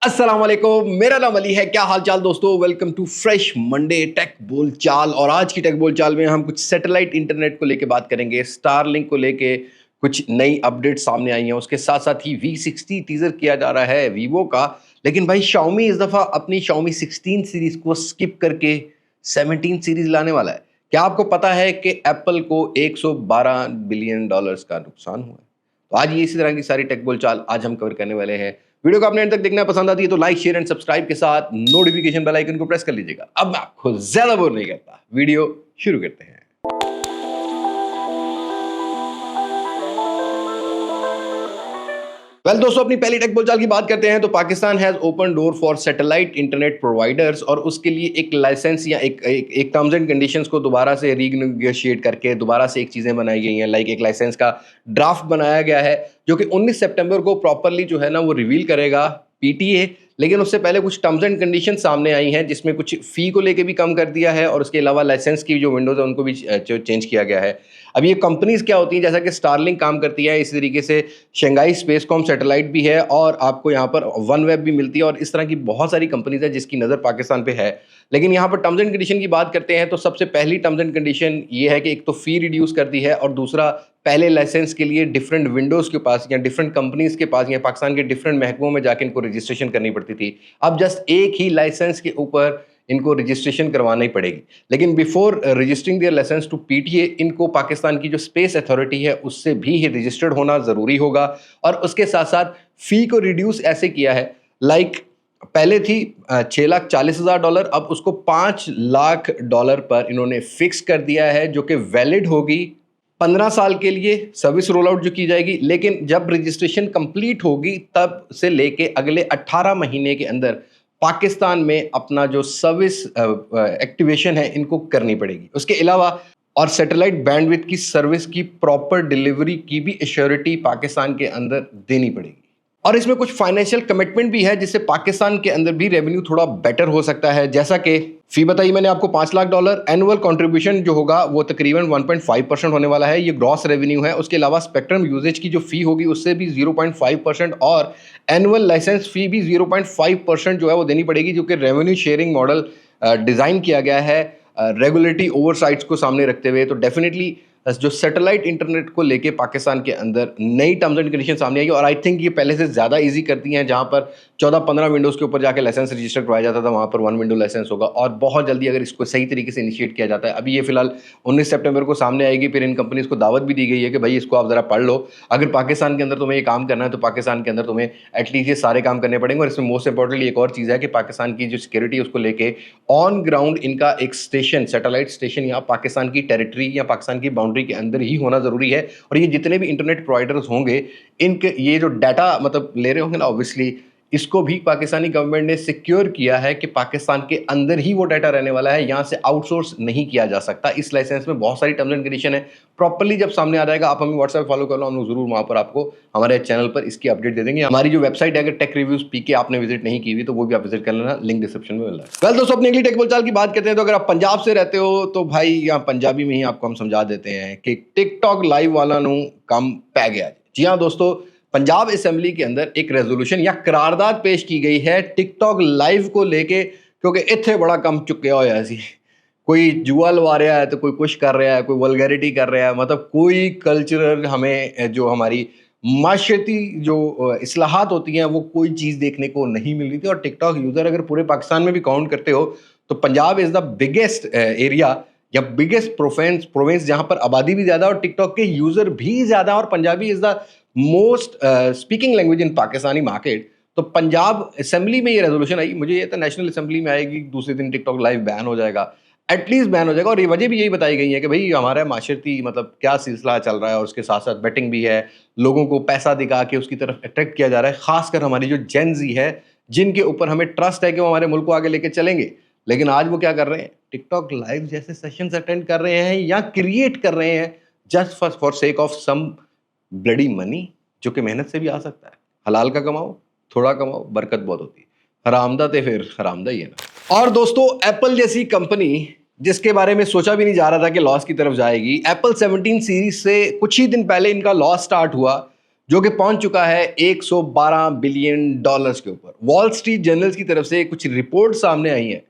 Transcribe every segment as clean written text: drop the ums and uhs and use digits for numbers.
अस्सलाम वालेकुम, मेरा नाम अली है। क्या हाल चाल दोस्तों, welcome to fresh Monday tech बोलचाल। और आज की टेक बोलचाल में हम कुछ सैटेलाइट इंटरनेट को लेके बात करेंगे। स्टारलिंक को लेके कुछ नई अपडेट सामने आई हैं, उसके साथ साथ ही V60 टीजर किया जा रहा है वीवो का। लेकिन भाई शाओमी इस दफा अपनी शाओमी 16 सीरीज को स्किप करके 17 सीरीज लाने वाला है। क्या आपको पता है कि एप्पल को 112 बिलियन डॉलर्स का नुकसान हुआ है? तो आज ये इसी तरह की सारी टेक बोलचाल आज हम कवर करने वाले हैं। वीडियो को आपने अंत तक देखना पसंद आती है तो लाइक शेयर एंड सब्सक्राइब के साथ नोटिफिकेशन बेल आइकन को प्रेस कर लीजिएगा। अब मैं आपको ज्यादा बोर नहीं करता, वीडियो शुरू करते हैं। दोस्तों, अपनी पहली टेक बोलचाल की बात करते हैं तो Pakistan has open door for satellite internet providers, और उसके लिए एक लाइसेंस या एक टर्म्स एंड कंडीशंस को दोबारा से रीनेगोशिएट करके दोबारा से एक चीज़ें बनाई गई हैं। लाइक एक लाइसेंस का ड्राफ्ट बनाया गया है जो कि 19 सितंबर को प्रॉपरली जो है ना वो रिवील करेगा पीटीए। लेकिन उससे पहले कुछ टर्म्स एंड कंडीशन सामने आई हैं जिसमें कुछ फ़ी को लेके भी कम कर दिया है, और उसके अलावा लाइसेंस की जो विंडोज़ है उनको भी चेंज किया गया है। अब ये कंपनीज क्या होती हैं, जैसा कि स्टारलिंक काम करती है, इसी तरीके से शंघाई स्पेसकॉम सैटेलाइट भी है, और आपको यहाँ पर वन वेब भी मिलती है, और इस तरह की बहुत सारी कंपनीज है जिसकी नज़र पाकिस्तान पे है। लेकिन यहाँ पर टर्म्स एंड कंडीशन की बात करते हैं तो सबसे पहली टर्म्स एंड कंडीशन ये है कि एक तो फ़ी रिड्यूस कर दी है, और दूसरा पहले लाइसेंस के लिए डिफरेंट विंडोज़ के पास या डिफरेंट कंपनीज के पास या पाकिस्तान के डिफरेंट महकमों में जाके इनको रजिस्ट्रेशन करनी पड़ती थी। अब जस्ट एक ही लाइसेंस के ऊपर इनको रजिस्ट्रेशन करवानी पड़ेगी। लेकिन before registering their licence to PTA, इनको पाकिस्तान की जो स्पेस अथॉरिटी है उससे भी रजिस्टर्ड होना ज़रूरी होगा। और उसके साथ साथ फ़ी को रिड्यूस ऐसे किया है, लाइक पहले थी $6,40,000, अब उसको $5,00,000 पर इन्होंने फिक्स कर दिया है, जो कि वैलिड होगी 15 साल के लिए सर्विस रोल आउट जो की जाएगी। लेकिन जब रजिस्ट्रेशन कंप्लीट होगी तब से लेके अगले 18 महीने के अंदर पाकिस्तान में अपना जो सर्विस एक्टिवेशन है इनको करनी पड़ेगी। उसके अलावा और सैटेलाइट बैंडविड्थ की सर्विस की प्रॉपर डिलीवरी की भी एश्योरिटी पाकिस्तान के अंदर देनी पड़ेगी। और इसमें कुछ फाइनेंशियल कमिटमेंट भी है जिससे पाकिस्तान के अंदर भी रेवेन्यू थोड़ा बेटर हो सकता है। जैसा कि फी बताई मैंने आपको $5,00,000, एनुअल कंट्रीब्यूशन जो होगा वो तकरीबन 1.5% होने वाला है, ये ग्रॉस रेवेन्यू है। उसके अलावा स्पेक्ट्रम यूजेज की जो फी होगी उससे भी 0.5%, और एनुअल लाइसेंस फी भी 0.5% जो है वो देनी पड़ेगी, जो कि रेवेन्यू शेयरिंग मॉडल डिज़ाइन किया गया है रेगुलेटरी ओवरसाइट्स को सामने रखते हुए। तो डेफिनेटली जो सैटेलाइट इंटरनेट को लेके पाकिस्तान के अंदर नई टर्म्स एंड कंडीशन सामने आई, और आई थिंक ये पहले से ज़्यादा इजी करती हैं। जहाँ पर 14-15 विंडोज़ के ऊपर जाके लाइसेंस रजिस्टर करवाया जाता था, वहाँ पर 1 विंडो लाइसेंस होगा, और बहुत जल्दी अगर इसको सही तरीके से इनिशिएट किया जाता है। अभी ये फिलहाल 19 सितंबर को सामने आएगी, फिर इन कंपनीज़ को दावत भी दी गई है कि भाई इसको आप ज़रा पढ़ लो। अगर पाकिस्तान के अंदर तुम्हें ये काम करना है तो पाकिस्तान के अंदर तुम्हें एटलीस्ट ये सारे काम करने पड़ेंगे। और इसमें मोस्ट इंपॉर्टेंटली एक और चीज़ है कि पाकिस्तान की जो सिक्योरिटी है उसको लेके ऑन ग्राउंड इनका एक स्टेशन, सैटेलाइट स्टेशन यहाँ पाकिस्तान की टेरिटरी या पाकिस्तान की बाउंड्री के अंदर ही होना ज़रूरी है। और ये जितने भी इंटरनेट प्रोवाइडर्स होंगे, इनके ये जो डाटा मतलब ले रहे होंगे ना, ऑब्वियसली इसको भी पाकिस्तानी गवर्नमेंट ने सिक्योर किया है कि पाकिस्तान के अंदर ही वो डाटा रहने वाला है, यहाँ से आउटसोर्स नहीं किया जा सकता। इस लाइसेंस में बहुत सारी टर्म्स एंड कंडीशन है, प्रॉपर्ली जब सामने आ जाएगा आप हमें व्हाट्सएप फॉलो कर लो, हम लोग जरूर वहाँ पर आपको हमारे चैनल पर इसकी अपडेट दे देंगे। हमारी जो वेबसाइट है, अगर टेक रिव्यूज पीके आपने विजिट नहीं की हुई तो वो भी आप विजिट कर लेना, लिंक डिस्क्रिप्शन में मिल रहा है। कल दोस्तों, अपनी अगली टेक बोलचाल की बात करते हैं तो अगर आप पंजाब से रहते हो तो भाई यहाँ पंजाबी में ही आपको हम समझा देते हैं कि टिकटॉक लाइव वाला नू कम पै गया। जी हाँ दोस्तों, पंजाब असेंबली के अंदर एक रेजोल्यूशन या करारदाद पेश की गई है टिकटॉक लाइव को लेके, क्योंकि इत्थे बड़ा कम चुक्या होया सी। कोई जुआ लवा रहा है तो कोई कुछ कर रहा है, कोई वल्गैरिटी कर रहा है, मतलब कोई कल्चरल हमें जो हमारी माशरती जो इस्लाहात होती हैं वो कोई चीज़ देखने को नहीं मिल रही थी। और टिकटॉक यूज़र अगर पूरे पाकिस्तान में भी काउंट करते हो तो Punjab is the biggest area या बिगेस्ट प्रोविंस जहाँ पर आबादी भी ज़्यादा और टिकटॉक के यूज़र भी ज़्यादा, और Punjabi is the most speaking language in Pakistani market. तो पंजाब असेंबली में ये रेजोल्यूशन आई, मुझे ये तो नेशनल असेंबली में आएगी, दूसरे दिन टिकटॉक लाइव बैन हो जाएगा, एटलीस्ट बैन हो जाएगा। और ये वजह भी यही बताई गई है कि भाई हमारा माशरती मतलब क्या सिलसिला चल रहा है, और उसके साथ साथ बेटिंग भी है, लोगों को पैसा दिखा के उसकी तरफ अट्रैक्ट किया जा रहा है, खासकर हमारी जो जेन ज़ी है जिनके ऊपर हमें ट्रस्ट है कि वो हमारे मुल्क को आगे लेके चलेंगे। लेकिन आज वो क्या कर रहे हैं, टिकटॉक लाइव जैसे सेशंस अटेंड कर रहे हैं या क्रिएट कर रहे हैं just for sake of some bloody money, जो कि मेहनत से भी आ सकता है। हलाल का कमाओ, थोड़ा कमाओ, बरकत बहुत होती है। हरामदा तो फिर हरामदा ही है ना। और दोस्तों, एप्पल जैसी कंपनी जिसके बारे में सोचा भी नहीं जा रहा था कि लॉस की तरफ जाएगी, एप्पल 17 सीरीज से कुछ ही दिन पहले इनका लॉस स्टार्ट हुआ, जो कि पहुंच चुका है 112 बिलियन डॉलर्स के ऊपर। वॉल स्ट्रीट जर्नल्स की तरफ से कुछ रिपोर्ट सामने आई है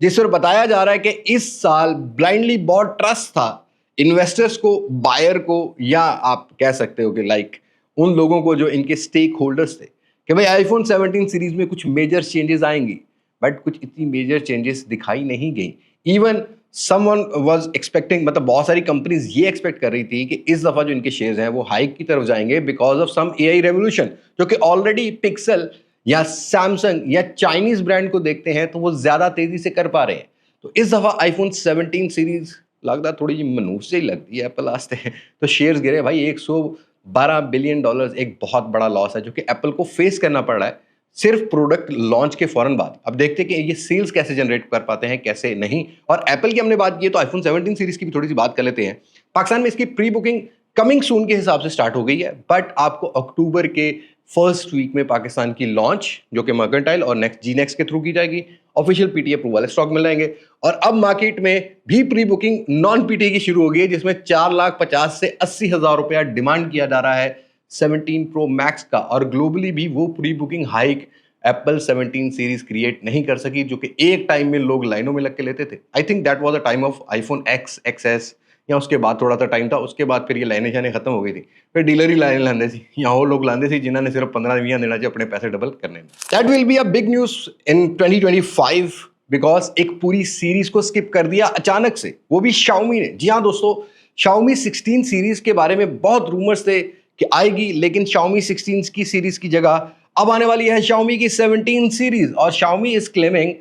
जिस पर बताया जा रहा है कि इस साल ब्लाइंडली बहुत ट्रस्ट था इन्वेस्टर्स को, बायर को, या आप कह सकते हो कि उन लोगों को जो इनके स्टेक होल्डर्स थे कि भाई आईफोन 17 सीरीज में कुछ मेजर चेंजेस आएंगी, बट कुछ इतनी मेजर चेंजेस दिखाई नहीं गई। इवन समवन वाज एक्सपेक्टिंग, मतलब बहुत सारी कंपनीज ये एक्सपेक्ट कर रही थी कि इस दफा जो इनके शेयर्स हैं वो हाइक की तरफ जाएंगे because of some AI revolution, जो कि ऑलरेडी पिक्सल या सैमसंग या चाइनीज ब्रांड को देखते हैं तो वो ज्यादा तेजी से कर पा रहे हैं। तो इस दफा आईफोन 17 सीरीज लगता थोड़ी जी मनूस से ही लगती है एप्पल आस्ते हैं, तो शेयर्स गिरे भाई। 112 बिलियन डॉलर्स एक बहुत बड़ा लॉस है जो कि एप्पल को फेस करना पड़ रहा है सिर्फ प्रोडक्ट लॉन्च के फौरन बाद। अब देखते हैं कि ये सेल्स कैसे जनरेट कर पाते हैं, कैसे नहीं। और एप्पल की हमने बात की तो आईफोन 17 सीरीज की भी थोड़ी सी बात कर लेते हैं। पाकिस्तान में इसकी प्री बुकिंग कमिंग सून के हिसाब से स्टार्ट हो गई है, बट आपको अक्टूबर के फर्स्ट वीक में पाकिस्तान की लॉन्च जो कि मर्केंटाइल और नेक्स्ट जी नेक्स्ट के थ्रू की जाएगी, ऑफिशियल पीटीए अप्रूवल स्टॉक मिल जाएंगे। और अब मार्केट में भी प्री बुकिंग नॉन पीटीए की शुरू हो गई है जिसमें 4,50,000 से 80,000 रुपया डिमांड किया जा रहा है 17 प्रो मैक्स का। और ग्लोबली भी वो pre booking hike Apple 17 series create नहीं कर सकी जो कि एक टाइम में लोग लाइनों में लग के लेते थे। I think that was the time of iPhone X, XS, या उसके बाद थोड़ा सा टाइम था, उसके बाद फिर ये लाइनें जाने खत्म हो गई थी। फिर डीलर ही लाइन लाते थे, यहाँ वो लोग लाते थे जिन्होंने सिर्फ 15-20 देना चाहिए अपने पैसे डबल करने में। That will be a big news in 2025 because एक पूरी सीरीज को स्किप कर दिया अचानक से, वो भी Xiaomi ने। जी हाँ दोस्तों, Xiaomi 16 सीरीज के बारे में बहुत रूमर्स थे कि आएगी, लेकिन Xiaomi 16 की सीरीज की जगह अब आने वाली है Xiaomi की 17 सीरीज। और Xiaomi इज क्लेमिंग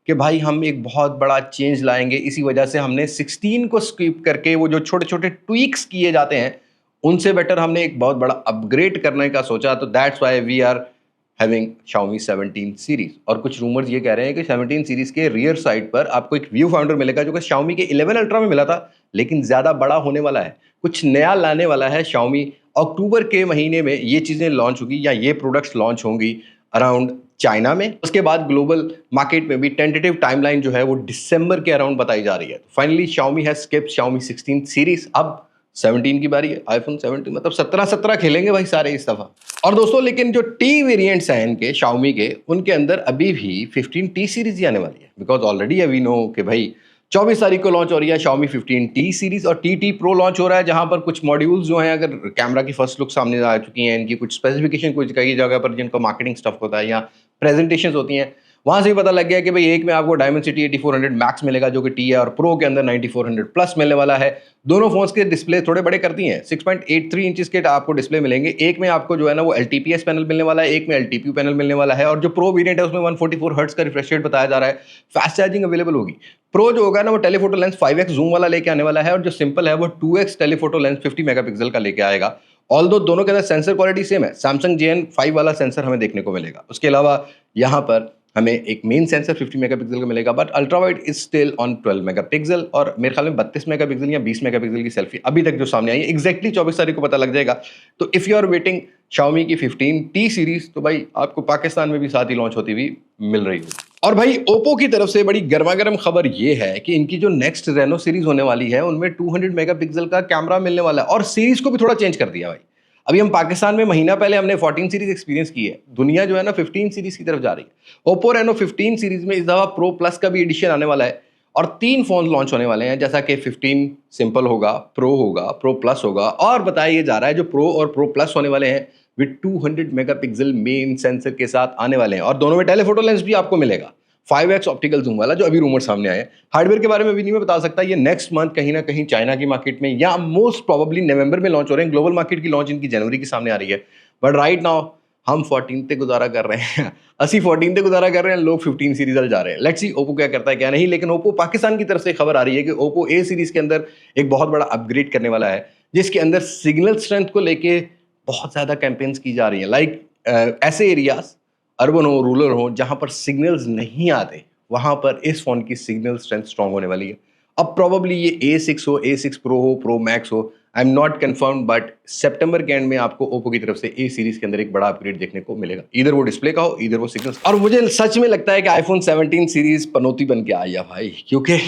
कि भाई हम एक बहुत बड़ा चेंज लाएंगे, इसी वजह से हमने 16 को स्किप करके वो जो छोटे छोटे ट्वीक्स किए जाते हैं उनसे बेटर हमने एक बहुत बड़ा अपग्रेड करने का सोचा। तो that's why we are having Xiaomi 17 series. और कुछ रूमर्स ये कह रहे हैं कि 17 सीरीज के रियर साइड पर आपको एक व्यू फाउंडर मिलेगा जो कि Xiaomi के 11 अल्ट्रा में मिला था, लेकिन ज्यादा बड़ा होने वाला है, कुछ नया लाने वाला है Xiaomi। अक्टूबर के महीने में ये चीजें लॉन्च होगी या ये प्रोडक्ट्स लॉन्च होंगी अराउंड चाइना में। उसके बाद ग्लोबल मार्केट में भी टेंटेटिव टाइमलाइन जो है वो दिसंबर के अराउंड बताई जा रही है। Finally Xiaomi has skipped Xiaomi 16 series, अब 17 की बारी है। आईफोन 17 मतलब 17 खेलेंगे भाई सारे इस दफा। और दोस्तों लेकिन जो टी वेरिएंट्स हैं इनके Xiaomi के, उनके अंदर अभी भी 15T सीरीज ही आने वाली है बिकॉज ऑलरेडी वी नो कि भाई 24 तारीख को लॉन्च हो रही है Xiaomi 15T सीरीज और TT Pro लॉन्च हो रहा है, जहां पर कुछ मॉड्यूल्स जो हैं, अगर कैमरा की फर्स्ट लुक सामने आ चुकी हैं, इनकी कुछ स्पेसिफिकेशन कुछ कई जगह पर जिनको मार्केटिंग स्टफ होता है या प्रेजेंटेशंस होती हैं, वहां से भी पता लग गया कि भाई एक में आपको Dimensity 8400 मैक्स मिलेगा जो कि टी है, और प्रो के अंदर 9400 प्लस मिलने वाला है। दोनों फोन्स के डिस्प्ले थोड़े बड़े करती हैं, 6.83 इंचेस के आपको डिस्प्ले मिलेंगे। एक में आपको जो है ना वो LTPS पैनल मिलने वाला है, एक में LTPO पैनल मिलने वाला है। और जो प्रो वेरिएंट है उसमें 144 हर्ट्ज का रिफ्रेश रेट बताया जा रहा है, फास्ट चार्जिंग अवेलेबल होगी। प्रो जो होगा ना वो टेलीफोटो लेंस 5x जूम वाला लेके आने वाला है, और जो सिंपल है वो 2x टेलीफोटो लेंस 50 मेगापिक्सल का लेके आएगा। ऑल्दो दोनों के अंदर सेंसर क्वालिटी सेम है, सैमसंग JN5 वाला सेंसर हमें देखने को मिलेगा। उसके अलावा यहाँ पर हमें एक मेन सेंसर 50 मेगापिक्सल का मिलेगा, but ultra wide is still on 12 megapixel. और मेरे ख्याल में 32 मेगापिक्सल या 20 मेगापिक्सल की सेल्फी अभी तक जो सामने आई है, एग्जैक्टली 24 तारीख को पता लग जाएगा। तो if you are waiting Xiaomi की 15T सीरीज, तो भाई आपको पाकिस्तान में भी साथ ही लॉन्च होती हुई मिल रही है। और भाई ओप्पो की तरफ से बड़ी गर्मा-गर्म खबर ये है कि इनकी जो नेक्स्ट रेनो सीरीज होने वाली है उनमें 200 मेगापिक्सल का कैमरा मिलने वाला है, और सीरीज को भी थोड़ा चेंज कर दिया भाई। अभी हम पाकिस्तान में महीना पहले हमने 14 सीरीज एक्सपीरियंस की है, दुनिया जो है ना 15 सीरीज की तरफ जा रही है। ओप्पो रेनो 15 सीरीज में इस दफा प्रो प्लस का भी एडिशन आने वाला है, और 3 फोन लॉन्च होने वाले हैं, जैसा कि 15 सिंपल होगा, प्रो होगा, प्रो प्लस होगा। और बताया जा रहा है जो प्रो और प्रो प्लस होने वाले हैं विद 200 मेगापिक्सल मेन सेंसर के साथ आने वाले हैं, और दोनों में टेलीफोटो लेंस भी आपको मिलेगा, 5x ऑप्टिकल जूम वाला, जो अभी रूमर सामने आए हैं। हार्डवेयर के बारे में भी नहीं मैं बता सकता, ये नेक्स्ट मंथ कहीं ना कहीं चाइना की मार्केट में या मोस्ट प्रोबेबली नवंबर में लॉन्च हो रहे हैं। ग्लोबल मार्केट की लॉन्च इनकी जनवरी की सामने आ रही है, बट राइट नाउ हम 14 पे गुजारा कर रहे हैं। 14 पे गुजारा कर रहे हैं, लोग 15 सीरीज जा रहे हैं। लेट्स सी ओप्पो क्या करता है क्या नहीं। लेकिन ओप्पो पाकिस्तान की तरफ से खबर आ रही है कि ओप्पो ए सीरीज के अंदर एक बहुत बड़ा अपग्रेड करने वाला है, जिसके अंदर सिग्नल स्ट्रेंथ को लेके बहुत ज्यादा कैंपेन्स की जा रही है। लाइक ऐसे एरियाज, अर्बन हो, रूरल हो, जहां पर सिग्नल्स नहीं आते, वहां पर इस फोन की सिग्नल स्ट्रेंथ स्ट्रांग होने वाली है। अब प्रोबेबली ये A6 हो, A6 प्रो हो, प्रो मैक्स हो, I am not confirm, but सितंबर के एंड में आपको ओप्पो की तरफ से ए सीरीज के अंदर एक बड़ा अपग्रेड देखने को मिलेगा, इधर वो डिस्प्ले का हो, इधर वो सिग्नल्स। और मुझे सच में लगता है कि आईफोन 17 सीरीज पनौती बन के आई है भाई, क्योंकि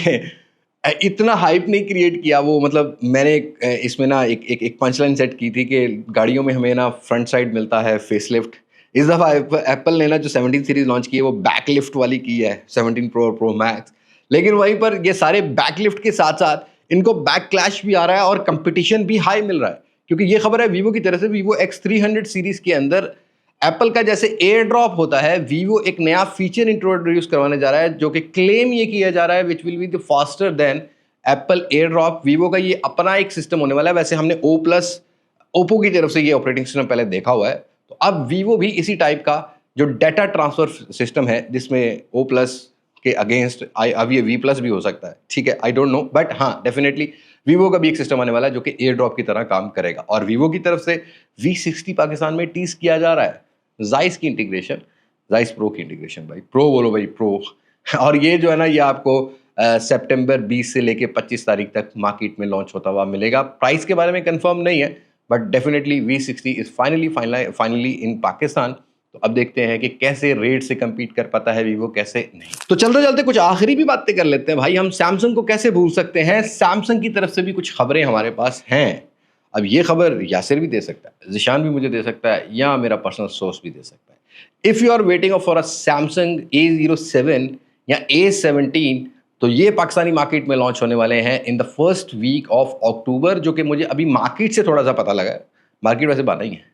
इतना हाइप नहीं क्रिएट किया वो, मतलब मैंने इसमें ना एक पंचलाइन सेट की थी कि गाड़ियों में हमें ना फ्रंट साइड मिलता है फेसलिफ्ट। इस दफ़ा एप्पल ने ना जो 17 सीरीज़ लॉन्च की है वो बैकलिफ्ट वाली की है, 17 प्रो मैक्स। लेकिन वहीं पर ये सारे बैकलिफ्ट के साथ-साथ इनको बैक क्लैश भी आ रहा है और कंपटीशन भी हाई मिल रहा है। क्योंकि ये खबर है वीवो की तरफ से, वीवो X300 सीरीज़ के अंदर एप्पल का जैसे एयर ड्रॉप होता है, वीवो एक नया फीचर इंट्रोड्यूस करवाने जा रहा है जो कि क्लेम ये किया जा रहा है which will be the faster than Apple air drop. Vivo का ये अपना एक सिस्टम होने वाला है। वैसे हमने ओ प्लस ओप्पो की तरफ से ये ऑपरेटिंग सिस्टम पहले देखा हुआ है, तो अब वीवो भी इसी टाइप का जो डाटा ट्रांसफर सिस्टम है जिसमें ओ प्लस के अगेंस्ट अब ये वी प्लस भी हो सकता है, ठीक है, आई डोंट नो, बट हाँ डेफिनेटली वीवो का भी एक सिस्टम आने वाला है जो कि एयर ड्रॉप की तरह काम करेगा। और वीवो की तरफ से V60 पाकिस्तान में टीज किया जा रहा है, जाइस की इंटीग्रेशन, जाइस प्रो की इंटीग्रेशन, भाई प्रो बोलो भाई प्रो। और ये जो है ना ये आपको सितंबर 20 से लेके 25 तारीख तक मार्केट में लॉन्च होता हुआ मिलेगा। प्राइस के बारे में कंफर्म नहीं है, but definitely V60 is finally in Pakistan. तो अब देखते हैं कि कैसे रेट से compete कर पाता है वीवो, कैसे नहीं। तो चलते चलते कुछ आखिरी भी बातें कर लेते हैं भाई। हम सैमसंग को कैसे भूल सकते हैं, सैमसंग की तरफ से भी कुछ खबरें हमारे पास हैं। अब ये खबर यासिर भी दे सकता है, जिशान भी मुझे दे सकता है, या मेरा पर्सनल सोर्स भी दे सकता है। If you are waiting for a Samsung A07 या A17, तो ये पाकिस्तानी मार्केट में लॉन्च होने वाले हैं in the first week of October, जो कि मुझे अभी मार्केट से थोड़ा सा पता लगा है। मार्केट वैसे बना ही है,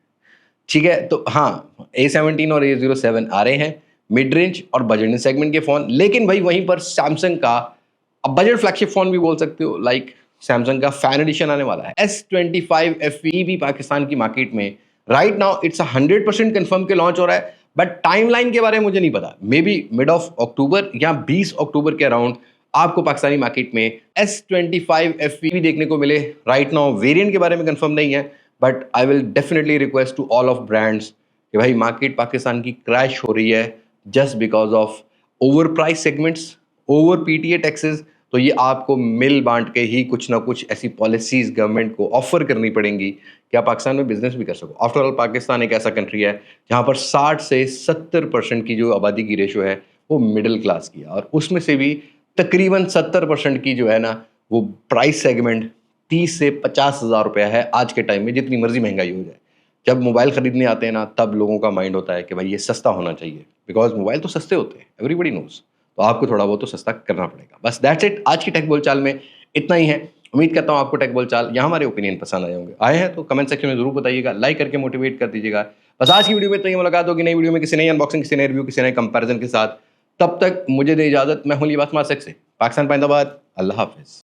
ठीक है। तो हाँ, A17 और A07 आ रहे हैं, मिड रेंज और बजट सेगमेंट के फ़ोन। लेकिन भाई वहीं पर सैमसंग का अब बजट फ्लैगशिप फ़ोन भी बोल सकते हो, लाइक सैमसंग का फैन एडिशन आने वाला है। S25 FE भी पाकिस्तान की मार्केट में राइट नाउ इट्स 100% कन्फर्म के लॉन्च हो रहा है, बट टाइमलाइन के बारे में मुझे नहीं पता। May be mid of October या 20 अक्टूबर के अराउंड आपको पाकिस्तानी मार्केट में S25 FE भी देखने को मिले। राइट नाउ वेरिएंट के बारे में कंफर्म नहीं है, but I will definitely request to all of brands कि भाई मार्केट पाकिस्तान की क्रैश हो रही है just because of over price segments, over PTA taxes. तो ये आपको मिल बांट के ही कुछ ना कुछ ऐसी पॉलिसीज गवर्नमेंट को ऑफर करनी पड़ेंगी कि आप पाकिस्तान में बिजनेस भी कर सको। आफ्टर ऑल पाकिस्तान एक ऐसा कंट्री है जहाँ पर 60 से 70% की जो आबादी की रेशो है वो मिडिल क्लास की है, और उसमें से भी तकरीबन 70% की जो है ना वो प्राइस सेगमेंट 30 से 50 हज़ार रुपया है आज के टाइम में, जितनी मर्जी महंगाई हो जाए। जब मोबाइल खरीदने आते हैं ना तब लोगों का माइंड होता है कि भाई ये सस्ता होना चाहिए, बिकॉज मोबाइल तो सस्ते होते हैं, एवरीबडी नोज। तो आपको थोड़ा बहुत तो सस्ता करना पड़ेगा। बस दैट्स इट, आज की टेक बोलचाल में इतना ही है। उम्मीद करता हूँ आपको टेक बोलचाल या हमारे ओपिनियन पसंद आए होंगे। आए हैं तो कमेंट सेक्शन में जरूर बताइएगा, लाइक करके मोटिवेट कर दीजिएगा। बस आज की वीडियो में इतना ही, मुलाकात होगी नई वीडियो में किसी नई अनबॉक्सिंग, किसी नए रिव्यू, किसी नए कंपैरिजन के साथ। तब तक मुझे दे इजाजत। मैं हूं लिबास मासिक से, पाकिस्तान पाइंदाबाद। अल्लाह हाफिज।